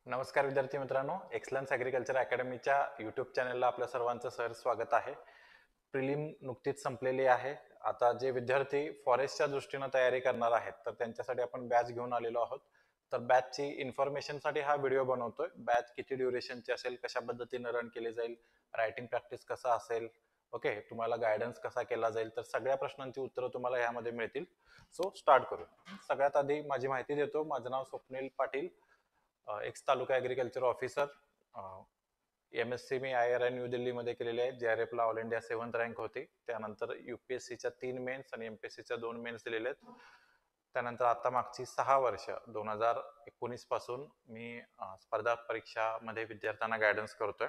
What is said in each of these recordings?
नमस्कार विद्यार्थी मित्रांनो, एक्सलन्स ॲग्रिकल्चर अकॅडमीच्या यूट्यूब चॅनलला आपल्या सर्वांचं सहर्ष स्वागत आहे. प्रिलिम नुकतीच संपलेली आहे. आता जे विद्यार्थी फॉरेस्टच्या दृष्टीने तयारी करणार आहेत तर त्यांच्यासाठी आपण बॅच घेऊन आलेलो आहोत. तर बॅचची इन्फॉर्मेशनसाठी हा व्हिडिओ बनवतोय. बॅच किती ड्युरेशनची असेल, कशा पद्धतीने रन केली जाईल, रायटिंग प्रॅक्टिस कसा असेल, ओके, तुम्हाला गायडन्स कसा केला जाईल, तर सगळ्या प्रश्नांची उत्तरं तुम्हाला यामध्ये मिळतील. सो स्टार्ट करू. सगळ्यात आधी माझी माहिती देतो. माझं नाव स्वप्नील पाटील, एक्स तालुका ॲग्रिकल्चर ऑफिसर. MSc मी IRI न्यू दिल्लीमध्ये केलेली आहे. JRF ला ऑल इंडिया 7th रँक होती. त्यानंतर UPSCच्या 3 मेन्स आणि MPSCच्या 2 मेन्स दिलेले आहेत. त्यानंतर आता मागची 6 वर्ष 2019 पासून मी स्पर्धा परीक्षामध्ये विद्यार्थ्यांना गायडन्स करतोय.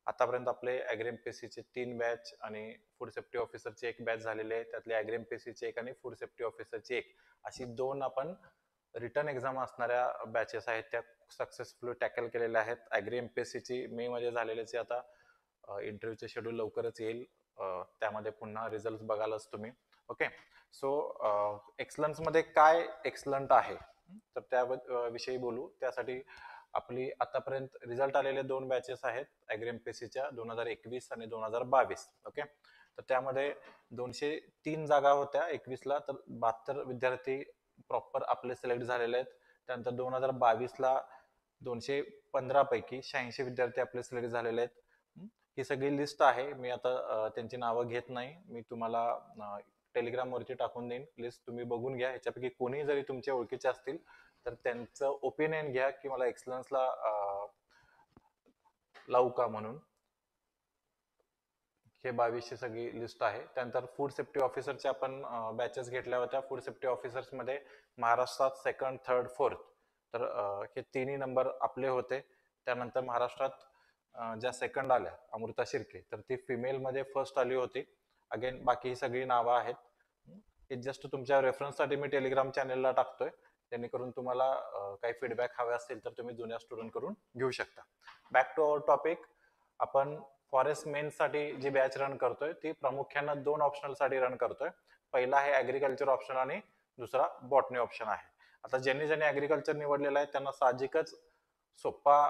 आतापर्यंत आपले ॲग्री MPSCचे 3 बॅच आणि फूड सेफ्टी ऑफिसरची 1 बॅच झालेली आहे. त्यातले ॲग्री MPSCची 1 आणि फूड सेफ्टी ऑफिसरची 1 अशी 2 आपण रिटर्न एक्झाम असणाऱ्या बॅचेस आहेत त्या सक्सेसफुली टॅकल केलेल्या आहेत. ॲग्री MPSCची मे मध्ये झालेल्याची आता इंटरव्ह्यूचे शेड्यूल लवकरच येईल. त्यामध्ये पुन्हा रिझल्ट बघालच तुम्ही. ओके, सो एक्सलन्स मध्ये काय एक्सलंट आहे तर त्या विषयी बोलू. त्यासाठी आपली आतापर्यंत रिझल्ट आलेले 2 बॅचेस आहेत ॲग्री MPSCच्या 2021 आणि 2022. ओके, तर त्यामध्ये 203 जागा होत्या 21ला, तर 72 विद्यार्थी प्रॉपर आपले सिलेक्ट झालेले आहेत. त्यानंतर 2022ला 215 पैकी 86 विद्यार्थी आपले सिलेक्ट झालेले आहेत. ही सगळी लिस्ट आहे. मी आता त्यांची नावं घेत नाही. मी तुम्हाला टेलिग्राम वरती टाकून देईन. लिस्ट तुम्ही बघून घ्या. याच्यापैकी कोणी जरी तुमच्या ओळखीचे असतील तर त्यांचं ओपिनियन घ्या की मला एक्सलन्सला लावू का म्हणून. हे 22ची सगळी लिस्ट आहे. त्यानंतर फूड सेफ्टी ऑफिसरच्या आपण बॅचेस घेतल्या होत्या. फूड सेफ्टी ऑफिसर्स मध्ये महाराष्ट्रात 2nd, 3rd, 4th तर हे तिन्ही नंबर आपले होते. त्यानंतर महाराष्ट्रात ज्या 2nd आल्या अमृता शिर्के, तर ती फिमेल मध्ये 1st आली होती. अगेन बाकी ही सगळी नावं आहेत. हे जस्ट तुमच्या रेफरन्ससाठी मी टेलिग्राम चॅनलला टाकतोय, जेणेकरून तुम्हाला काही फीडबॅक हवे असतील तर तुम्ही जुन्या स्टुडंट कडून घेऊ शकता. Back to our topic. आपण फॉरेस्ट मेन्स साठी जी बॅच रन करतोय ती प्रामुख्याने 2 ऑप्शनल साठी रन करतोय. पहिला आहे ऍग्रिकल्चर ऑप्शन आणि दुसरा बॉटनी ऑप्शन आहे. आता ज्यांनी ऍग्रिकल्चर निवडलेला आहे त्यांना साहजिकच सोपा,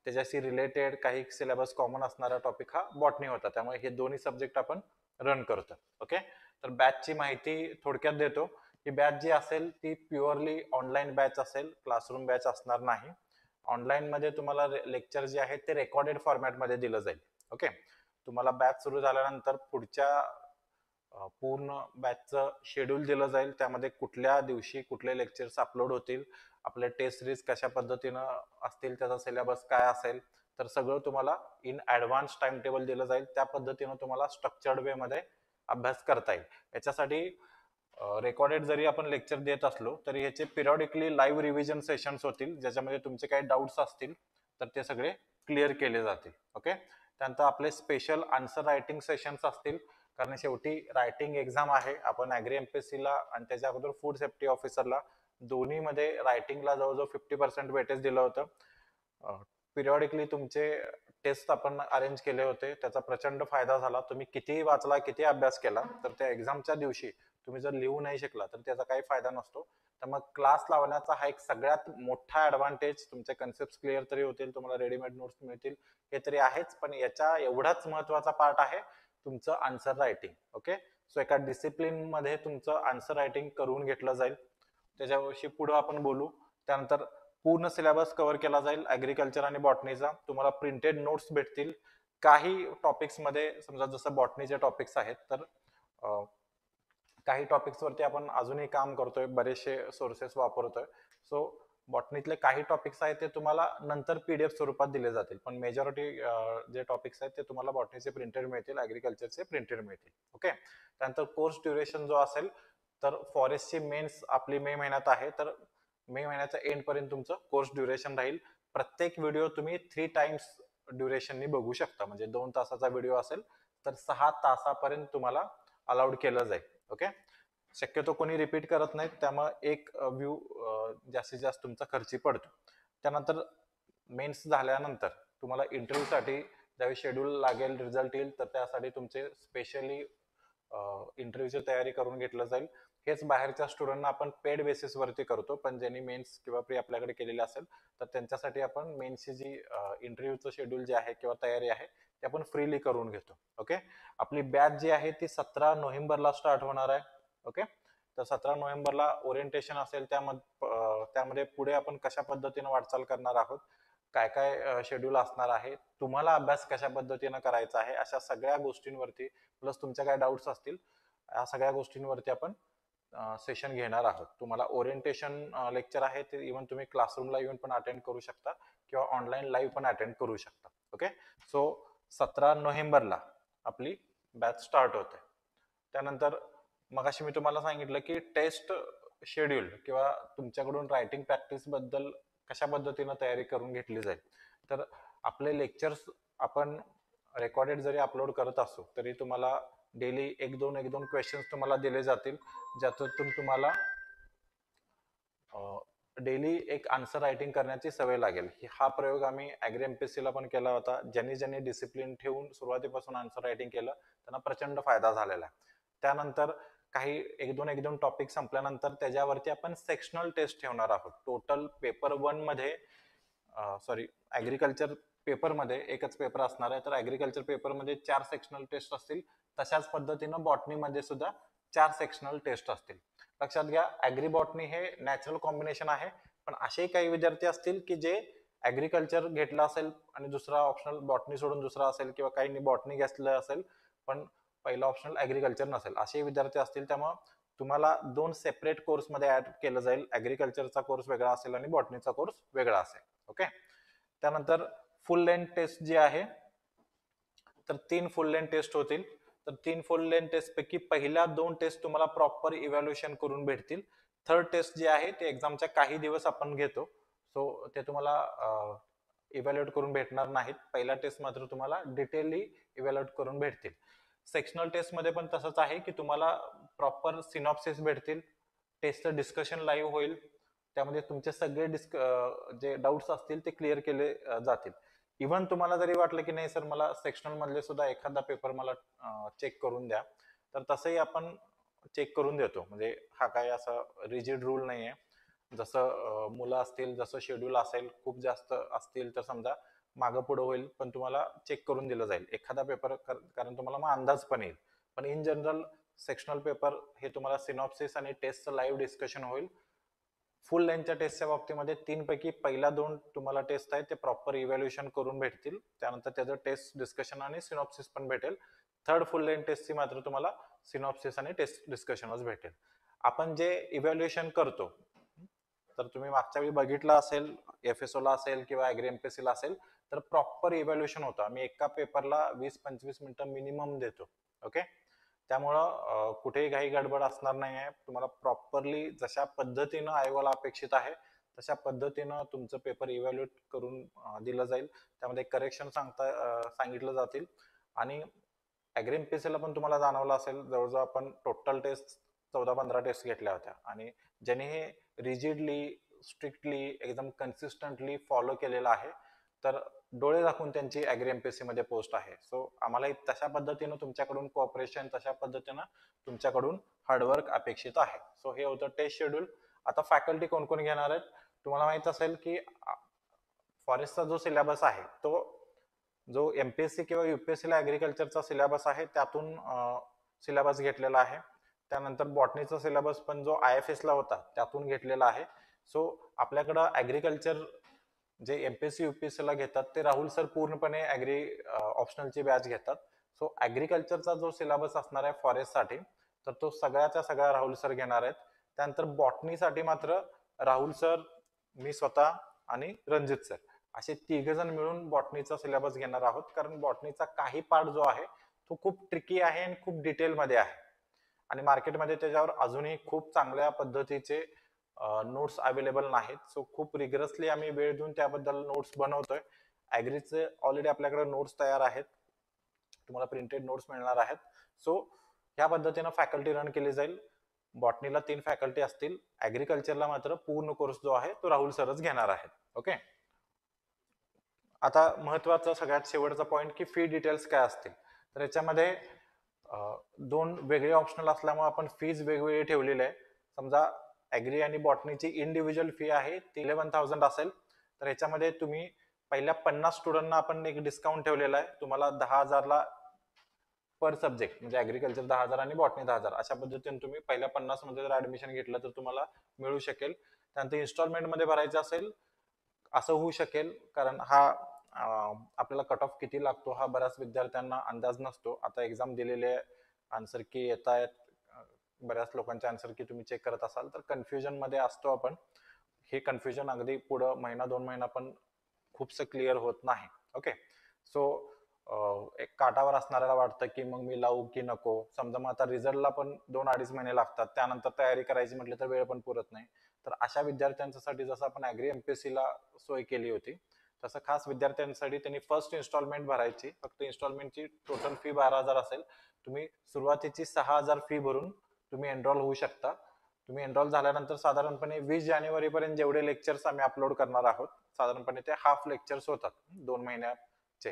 त्याच्याशी रिलेटेड काही सिलेबस कॉमन असणारा टॉपिक हा बॉटनी होता. त्यामुळे हे दोन्ही सब्जेक्ट आपण रन करतो. ओके, तर बॅचची माहिती थोडक्यात देतो. ही बॅच जी असेल ती प्युअरली ऑनलाईन बॅच असेल, क्लासरूम बॅच असणार नाही. ऑनलाईन मध्ये तुम्हाला लेक्चर जे आहेत ते रेकॉर्डेड फॉर्मॅट मध्ये दिलं जाईल. ओके, तुम्हाला बॅच सुरू झाल्यानंतर पुढच्या पूर्ण बॅचचं शेड्यूल दिलं जाईल. त्यामध्ये कुठल्या दिवशी कुठले लेक्चर्स अपलोड होतील, आपले टेस्ट सिरीज कशा पद्धतीनं असतील, त्याचा सिलेबस काय असेल, तर सगळं तुम्हाला इन ऍडव्हान्स टाइम टेबल दिलं जाईल. त्या पद्धतीनं तुम्हाला स्ट्रक्चर्ड वे मध्ये अभ्यास करता येईल. याच्यासाठी रेकॉर्डेड जरी आपण लेक्चर देत असलो तरी ह्याचे पिरियॉडिकली लाईव्ह रिव्हिजन सेशन्स होतील, ज्याच्यामध्ये तुमचे काही डाऊट्स असतील तर ते सगळे क्लिअर केले जातील. ओके, त्यानंतर आपले स्पेशल आन्सर रायटिंग सेशन्स असतील, कारण शेवटी रायटिंग एक्झाम आहे. आपण ॲग्री MPSCला आणि त्याच्या अगोदर फूड सेफ्टी ऑफिसरला दोन्हीमध्ये रायटिंगला जवळजवळ 50% वेटेज दिलं होतं. पिरियॉडिकली तुमचे टेस्ट आपण अरेंज केले होते, त्याचा प्रचंड फायदा झाला. तुम्ही कितीही वाचला, किती अभ्यास केला, तर त्या एक्झामच्या दिवशी तुम्ही जर लिहू नाही शकला तर त्याचा काही फायदा नसतो. तर मग क्लास लावण्याचा हा एक सगळ्यात मोठा ऍडव्हान्टेज. तुमचे कन्सेप्ट क्लिअर तरी होतील, तुम्हाला रेडीमेड नोट्स मिळतील, हे तरी आहेच, पण याचा एवढाच महत्वाचा पार्ट आहे तुमचं आन्सर रायटिंग. ओके, सो एका डिसिप्लिन मध्ये तुमचं आन्सर रायटिंग करून घेतलं जाईल. त्याच्याविषयी पुढे आपण बोलू. त्यानंतर पूर्ण सिलेबस कव्हर केला जाईल ऍग्रिकल्चर आणि बॉटनीचा. तुम्हाला प्रिंटेड नोट्स भेटतील. काही टॉपिक्स मध्ये, समजा जसं बॉटनीचे टॉपिक्स आहेत, तर काही टॉपिक्स वरती आपण अजूनही काम करतोय, बरेचसे सोर्सेस वापरतोय. सो बॉटनीतले काही टॉपिक्स आहेत ते तुम्हाला नंतर PDF स्वरूपात दिले जातील, पण मेजॉरिटी जे टॉपिक्स आहेत ते तुम्हाला बॉटनीचे प्रिंटेड मिळतील, ऍग्रिकल्चरचे प्रिंटेड मिळतील. ओके, त्यानंतर कोर्स ड्युरेशन जो असेल, तर फॉरेस्टची मेन्स आपली मे महिन्यात आहे, तर मे महिन्याच्या एंड पर्यंत तुमचं कोर्स ड्युरेशन राहील. प्रत्येक व्हिडिओ तुम्ही 3 टाइम्स ड्युरेशननी बघू शकता. म्हणजे 2 तासाचा व्हिडिओ असेल तर 6 तासापर्यंत तुम्हाला अलाउड केलं जाईल. ओके, शक्यतो कोणी रिपीट करत नाहीत, त्यामुळे एक व्ह्यू जास्तीत जास्त तुमचा खर्ची पडतो. त्यानंतर मेन्स झाल्यानंतर तुम्हाला इंटरव्ह्यू साठी ज्यावेळी शेड्यूल लागेल, रिझल्ट येईल, तर त्यासाठी तुमचे स्पेशली इंटरव्ह्यूची तयारी करून घेतलं जाईल. हेच बाहेरच्या स्टुडंटना आपण पेड बेसिस वरती करतो, पण ज्यांनी मेन्स किंवा प्री आपल्याकडे केलेले असेल तर त्यांच्यासाठी आपण मेन्सची जी इंटरव्ह्यूचं शेड्यूल जे आहे किंवा तयारी आहे ते आपण फ्रीली करून घेतो. ओके, आपली बॅच जी आहे ती 17 नोव्हेंबरला स्टार्ट होणार आहे. ओके, तर 17 नोव्हेंबरला ओरिएंटेशन असेल, त्यामध्ये पुढे आपण कशा पद्धतीने वाटचाल करणार आहोत, काय काय शेड्यूल असणार आहे, तुम्हाला अभ्यास कशा पद्धतीने करायचा आहे, अशा सगळ्या गोष्टींवरती प्लस तुमच्या काय डाऊट्स असतील या सगळ्या गोष्टींवरती आपण सेशन घेणार आहोत. तुम्हाला ओरिएंटेशन लेक्चर आहे ते इव्हन तुम्ही क्लासरूमला येऊन पण अटेंड करू शकता किंवा ऑनलाईन लाईव्ह पण अटेंड करू शकता. ओके, सो 17 नोव्हेंबरला आपली बॅच स्टार्ट होते. त्यानंतर मगाशी मी तुम्हाला सांगितलं की टेस्ट शेड्यूल किंवा तुमच्याकडून रायटिंग प्रॅक्टिस बद्दल कशा पद्धतीने तयारी करून घेतली जाईल. तर आपले लेक्चर्स आपण रेकॉर्डेड जरी अपलोड करत असू तरी तुम्हाला डेली एक दोन क्वेश्चन्स तुम्हाला दिले जातील, ज्यातून तुम्हाला डेली एक आन्सर रायटिंग करण्याची सवय लागेल. हा प्रयोग आम्ही ऍग्री एमपीएससी ला पण केला होता. ज्यांनी डिसिप्लिन ठेवून सुरुवातीपासून आन्सर रायटिंग केलं त्यांना प्रचंड फायदा झालेला आहे. त्यानंतर काही एक दोन टॉपिक संपल्यानंतर त्याच्यावरती आपण सेक्शनल टेस्ट ठेवणार आहोत. टोटल पेपर 1 मध्ये ऍग्रीकल्चर पेपरमध्ये एकच पेपर असणार आहे, तर ऍग्रीकल्चर पेपरमध्ये 4 सेक्शनल टेस्ट असतील. तशाच पद्धतीनं बॉटनीमध्ये सुद्धा 4 सेक्शनल टेस्ट असतील. लक्षात घ्या, ऍग्री बॉटनी हे नॅचरल कॉम्बिनेशन आहे, पण असे काही विद्यार्थी असतील की जे ऍग्रीकल्चर घेतलं असेल आणि दुसरा ऑप्शनल बॉटनी सोडून दुसरा असेल, किंवा काहींनी बॉटनी घेतलं असेल पण पहिला ऑप्शनल ऍग्रीकल्चर नसेल, असे विद्यार्थी असतील. त्यामुळे तुम्हाला 2 सेपरेट कोर्स मध्ये ऍड केलं जाईल. ऍग्रीकल्चरचा कोर्स वेगळा असेल आणि बॉटनीचा कोर्स वेगळा असेल. ओके, त्यानंतर फुल लेंथ टेस्ट जी आहे तर 3 फुल लेंथ टेस्ट होतील. तर 3 फुल लेंथ टेस्ट पैकी पहिल्या 2 टेस्ट तुम्हाला प्रॉपर इव्हॅल्युएशन करून भेटतील. थर्ड टेस्ट जी आहे ते एक्झामच्या काही दिवस आपण घेतो, सो ते तुम्हाला इव्हॅल्युएट करून भेटणार नाहीत. पहिला टेस्ट मात्र तुम्हाला डिटेलली इव्हॅल्युएट करून भेटतील. सेक्शनल टेस्ट मध्ये पण तसंच आहे की तुम्हाला प्रॉपर सिनॉप्सिस भेटतील, टेस्टचं डिस्कशन लाईव्ह होईल, त्यामध्ये तुमचे सगळे जे डाऊट्स असतील ते क्लिअर केले जातील. इव्हन तुम्हाला जरी वाटलं की नाही सर मला सेक्शनल मधले सुद्धा एखादा पेपर मला चेक करून द्या, तर तसंही आपण चेक करून देतो. म्हणजे हा काय असा रिजिड रूल नाहीये. जसं मुलं असतील, जसं शेड्यूल असेल, खूप जास्त असतील तर समजा मागं पुढं होईल, पण तुम्हाला चेक करून दिलं जाईल एखादा पेपर, कारण तुम्हाला मग अंदाज पण येईल. पण इन जनरल सेक्शनल पेपर हे तुम्हाला सिनॉप्सिस आणि टेस्टचं लाईव्ह डिस्कशन होईल. फुल लेंथच्या टेस्टच्या बाबतीमध्ये 3 पैकी पहिल्या 2 तुम्हाला टेस्ट आहेत ते प्रॉपर इव्हॅल्युएशन करून भेटतील. त्यानंतर त्याचं टेस्ट डिस्कशन आणि सिनॉप्सिस पण भेटेल. थर्ड फुल लेंथ टेस्टची मात्र तुम्हाला सिनॉप्सिस आणि टेस्ट डिस्कशनच भेटेल. आपण जे इव्हॅल्युएशन करतो, तर तुम्ही मागच्या वेळी बघितलं असेल, FSO ला असेल किंवा ऍग्री एमपीएससी ला असेल, तर प्रॉपर इव्हॅल्युएशन होतं. आम्ही एका पेपरला 20-25 मिनिटं मिनिमम देतो. ओके, त्यामुळं कुठेही काही गडबड असणार नाही आहे. तुम्हाला प्रॉपरली जशा पद्धतीनं आयोगाला अपेक्षित आहे तशा पद्धतीनं तुमचं पेपर इव्हॅल्युएट करून दिलं जाईल. त्यामध्ये करेक्शन सांगितलं जातील. आणि ऍग्री एमपीएससीला पण तुम्हाला जाणवलं असेल, जवळजवळ आपण टोटल टेस्ट 14-15 टेस्ट घेतल्या होत्या, आणि ज्यांनी हे रिजिडली, स्ट्रिक्टली, एकदम कन्सिस्टंटली फॉलो केलेलं आहे, तर डोळे दाखवून त्यांची ऍग्री एमपीएससी मध्ये पोस्ट आहे. सो आम्हाला तशा पद्धतीनं तुमच्याकडून कोऑपरेशन, तशा पद्धतीनं तुमच्याकडून हार्डवर्क अपेक्षित आहे. सो हे होतं टेस्ट शेड्यूल. आता फॅकल्टी कोण कोण घेणार आहेत तुम्हाला माहित असेल की फॉरेस्टचा जो सिलेबस आहे तो जो एमपीएससी किंवा युपीएससी ला ऍग्रीकल्चरचा सिलेबस आहे त्यातून सिलेबस घेतलेला आहे. त्यानंतर बॉटनीचा सिलेबस पण जो IFS ला होता त्यातून घेतलेला आहे. सो आपल्याकडं ऍग्रीकल्चर जे एमपीएससी युपीएससी ला घेतात ते राहुल सर पूर्णपणे ऍग्री ऑप्शनलची बॅच घेतात. सो ऍग्रीकल्चरचा जो सिलेबस असणार आहे फॉरेस्टसाठी, तर तो सगळ्याच्या सगळा राहुल सर घेणार आहेत. त्यानंतर बॉटनीसाठी मात्र राहुल सर, मी स्वतः आणि रणजित सर असे 3 जण मिळून बॉटनीचा सिलेबस घेणार आहोत. कारण बॉटनीचा काही पार्ट जो आहे तो खूप ट्रिकी आहे आणि खूप डिटेलमध्ये आहे, आणि मार्केटमध्ये त्याच्यावर अजूनही खूप चांगल्या पद्धतीचे नोट्स अवेलेबल नाहीत. सो खूप रिगरसली आम्ही वेळ देऊन त्याबद्दल नोट्स बनवतोय. ऍग्रीचे ऑलरेडी आपल्याकडे नोट्स तयार आहेत, तुम्हाला प्रिंटेड नोट्स मिळणार आहेत. सो ह्या पद्धतीनं फॅकल्टी रन केली जाईल. बॉटनीला 3 फॅकल्टी असतील, ऍग्रीकल्चरला मात्र पूर्ण कोर्स जो आहे तो राहुल सरच घेणार आहेत. ओके, आता महत्वाचा सगळ्यात शेवटचा पॉइंट की फी डिटेल्स काय असतील. तर याच्यामध्ये दोन वेगळे ऑप्शनल असल्यामुळे आपण फीज वेगवेगळी ठेवलेली आहे. समजा ऍग्री आणि बॉटनीची इंडिव्हिज्युअल फी आहे ती 11,000 असेल, तर ह्याच्यामध्ये तुम्ही पहिल्या 50 स्टुडंटना आपण एक डिस्काउंट ठेवलेला आहे. तुम्हाला 10,000ला पर सब्जेक्ट, म्हणजे ऍग्रिकल्चर 10,000 आणि बॉटनी 10,000 अशा पद्धतीने तुम्ही पहिल्या 50 मध्ये जर ऍडमिशन घेतलं तर तुम्हाला मिळू शकेल. त्यानंतर इन्स्टॉलमेंट मध्ये भरायचं असेल असं होऊ शकेल, कारण हा आपल्याला कट ऑफ किती लागतो हा बऱ्याच विद्यार्थ्यांना अंदाज नसतो. आता एक्झाम दिलेले आन्सर की येत आहेत, बऱ्याच लोकांचे आन्सर की तुम्ही चेक करत असाल तर कन्फ्युजन मध्ये असतो आपण. हे कन्फ्युजन अगदी पुढं महिना 2 महिना पण खूपसं क्लिअर होत नाही. ओके, सो एक काटावर असणाऱ्याला वाटतं की मग मी लावू की नको. समजा मग आता रिझल्टला पण 2-2.5 महिने लागतात, त्यानंतर तयारी करायची म्हटली तर वेळ पण पुरत नाही. तर अशा विद्यार्थ्यांसाठी जसं आपण ऍग्री एमपीएससी ला सोय केली होती, तसं खास विद्यार्थ्यांसाठी त्यांनी फर्स्ट इन्स्टॉलमेंट भरायची. फक्त इन्स्टॉलमेंटची टोटल फी 12,000 असेल. तुम्ही सुरुवातीची 6,000 फी भरून तुम्ही एनरोल होऊ शकता. तुम्ही एनरोल झाल्यानंतर साधारणपणे 20 जानेवारी पर्यंत जेवढे लेक्चर्स आम्ही अपलोड करणार आहोत, साधारणपणे ते हाफ लेक्चर्स होतात 2 महिन्याचे.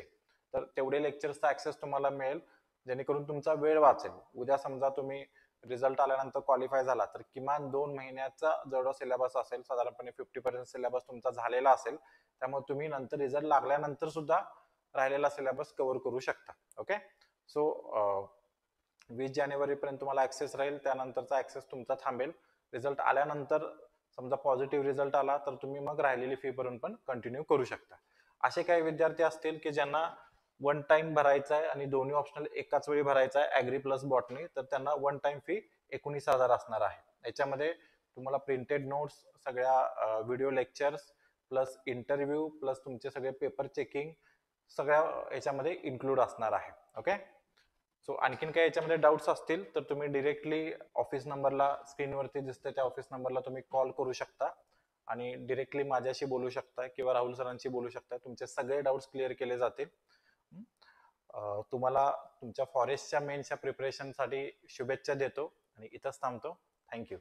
तर तेवढे लेक्चर्सचा ऍक्सेस तुम्हाला मिळेल, जेणेकरून तुमचा वेळ वाचेल. उद्या समजा तुम्ही रिझल्ट आल्यानंतर क्वालिफाय झाला तर किमान 2 महिन्याचा जेवढा सिलेबस असेल, साधारणपणे 50% सिलेबस तुमचा झालेला असेल. त्यामुळे तुम्ही नंतर रिझल्ट लागल्यानंतर सुद्धा राहिलेला सिलेबस कव्हर करू शकता. ओके, सो 20 जानेवारी पर्यंत तुम्हाला ऍक्सेस राहील, त्यानंतरचा ऍक्सेस तुमचा थांबेल. रिझल्ट आल्यानंतर समजा पॉझिटिव्ह रिझल्ट आला तर तुम्ही मग राहिलेली फी भरून पण कंटिन्यू करू शकता. असे काही विद्यार्थी असतील की ज्यांना वन टाइम भरायचा आहे आणि दोन्ही ऑप्शनल एकाच वेळी भरायचा आहे, ऍग्री प्लस बॉटनी, तर त्यांना वन टाइम फी 19,000 असणार आहे. याच्यामध्ये तुम्हाला प्रिंटेड नोट्स, सगळ्या video lectures plus interview plus तुमचे सगळे पेपर चेकिंग सगळ्या याच्यामध्ये इन्क्लूड असणार आहे. ओके, सो आणखीन काही याच्यामध्ये डाऊट्स असतील तर तुम्ही डिरेक्टली ऑफिस नंबरला, स्क्रीनवरती दिसते त्या ऑफिस नंबरला तुम्ही कॉल करू शकता आणि डिरेक्टली माझ्याशी बोलू शकता किंवा राहुल सरांशी बोलू शकता. तुमचे सगळे डाऊट्स क्लिअर केले जातील. तुम्हाला तुमच्या फॉरेस्टच्या मेन्सच्या प्रिपरेशनसाठी शुभेच्छा देतो आणि इथंच थांबतो. थँक्यू.